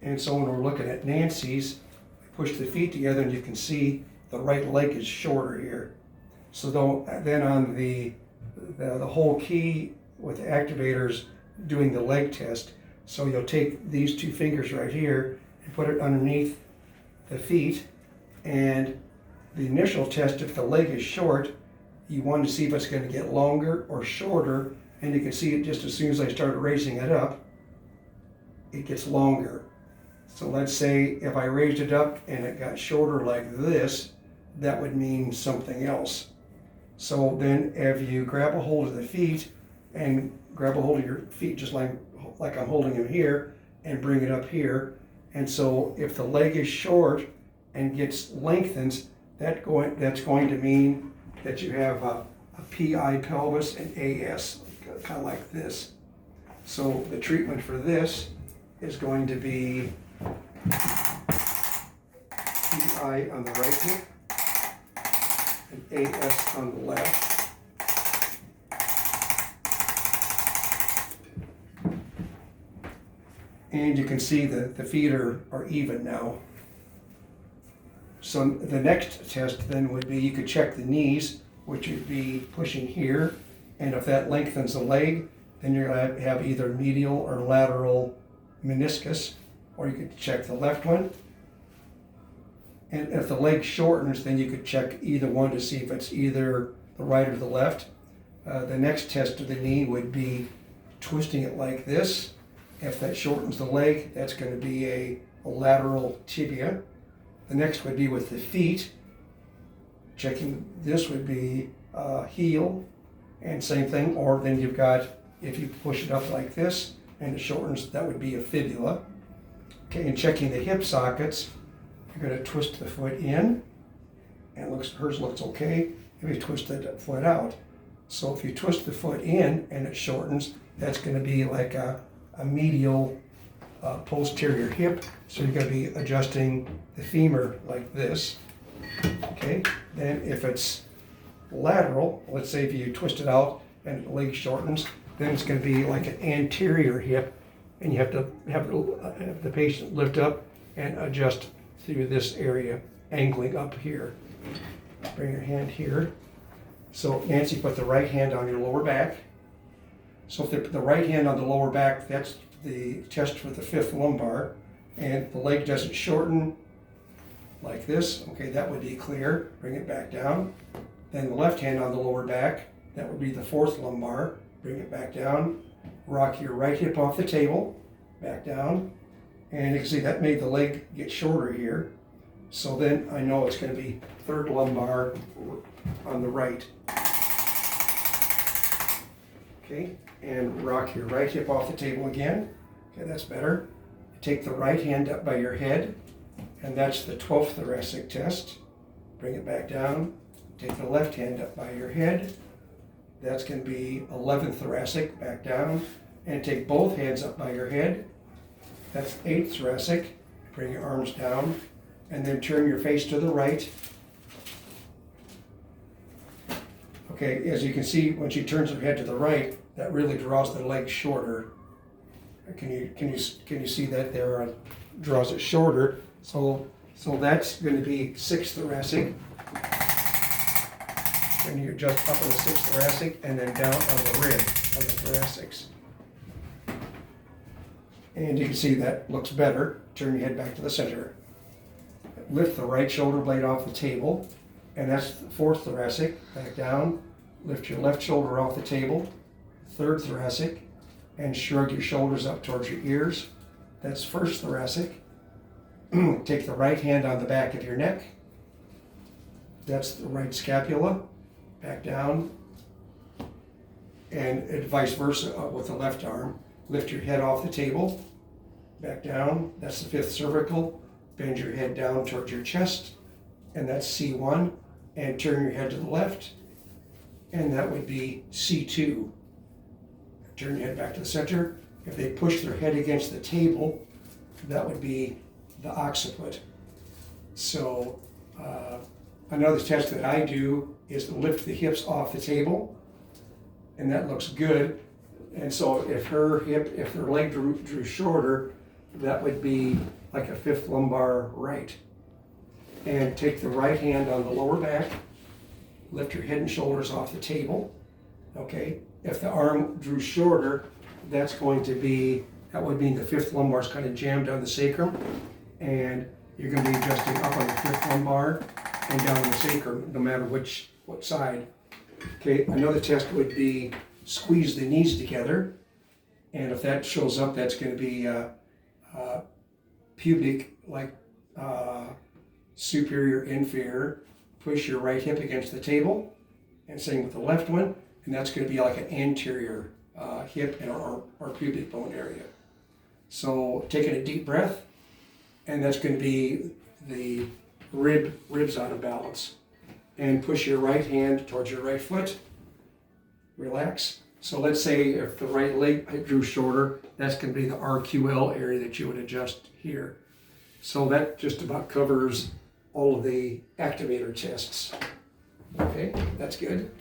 And so when we're looking at Nancy's, push the feet together and you can see the right leg is shorter here. So then on the whole key with the activators doing the leg test, so you'll take these two fingers right here and put it underneath the feet, and the initial test, if the leg is short, you want to see if it's going to get longer or shorter, and you can see it just as soon as I start raising it up, it gets longer. So let's say if I raised it up and it got shorter like this, that would mean something else. So then if you grab a hold of the feet and grab a hold of your feet just like I'm holding them here and bring it up here, and so if the leg is short and gets lengthened, that's going to mean that you have a PI pelvis and AS, kind of like this. So the treatment for this is going to be PI on the right hip and AS on the left. And you can see that the feet are even now. So the next test then would be, you could check the knees, which would be pushing here, and if that lengthens the leg, then you're going to have either medial or lateral meniscus, or you could check the left one. And if the leg shortens, then you could check either one to see if it's either the right or the left. The next test of the knee would be twisting it like this. If that shortens the leg, that's going to be a lateral tibia. The next would be with the feet. Checking this would be heel, and same thing. Or then you've got, if you push it up like this and it shortens, that would be a fibula. Okay, and checking the hip sockets, you're going to twist the foot in, and hers looks okay. If you twist the foot out, so if you twist the foot in and it shortens, that's going to be like a medial posterior hip, so you're going to be adjusting the femur like this. Okay, then if it's lateral, let's say if you twist it out and the leg shortens, then it's going to be like an anterior hip, and you have to have the patient lift up and adjust through this area, angling up here. Bring your hand here. So Nancy, put the right hand on your lower back. So if the right hand on the lower back, that's the test for the fifth lumbar, and the leg doesn't shorten like this, okay, that would be clear. Bring it back down. Then the left hand on the lower back, that would be the fourth lumbar. Bring it back down. Rock your right hip off the table, back down. And you can see that made the leg get shorter here. So then I know it's going to be third lumbar on the right. Okay, and rock your right hip off the table again. Okay, that's better. Take the right hand up by your head, and that's the 12th thoracic test. Bring it back down. Take the left hand up by your head. That's going to be 11th thoracic, back down. And take both hands up by your head. That's 8th thoracic. Bring your arms down, and then turn your face to the right. Okay, as you can see, when she turns her head to the right, that really draws the leg shorter. Can you see that there? Draws it shorter. So that's going to be 6th thoracic. And you adjust up on the 6th thoracic and then down on the rib on the thoracics. And you can see that looks better. Turn your head back to the center. Lift the right shoulder blade off the table, and that's the 4th thoracic. Back down. Lift your left shoulder off the table, 3rd thoracic, and shrug your shoulders up towards your ears. That's 1st thoracic. Take the right hand on the back of your neck. That's the right scapula. Back down. And vice versa with the left arm. Lift your head off the table. Back down. That's the 5th cervical. Bend your head down towards your chest. And that's C1. And turn your head to the left. And that would be C2. Turn your head back to the center. If they push their head against the table, that would be the occiput. So another test that I do is to lift the hips off the table, and that looks good. And so if her leg drew shorter, that would be like a fifth lumbar right. And take the right hand on the lower back, lift your head and shoulders off the table, okay? If the arm drew shorter, that would mean the fifth lumbar is kind of jammed on the sacrum, and you're going to be adjusting up on the fifth lumbar and down on the sacrum, no matter what side. Okay, another test would be squeeze the knees together, and if that shows up, that's going to be pubic, like superior, inferior. Push your right hip against the table, and same with the left one, and that's going to be like an anterior hip and our pubic bone area. So taking a deep breath, and that's going to be the ribs out of balance. And push your right hand towards your right foot. Relax. So let's say if the right leg drew shorter, that's going to be the RQL area that you would adjust here. So that just about covers all of the activator tests. Okay, that's good.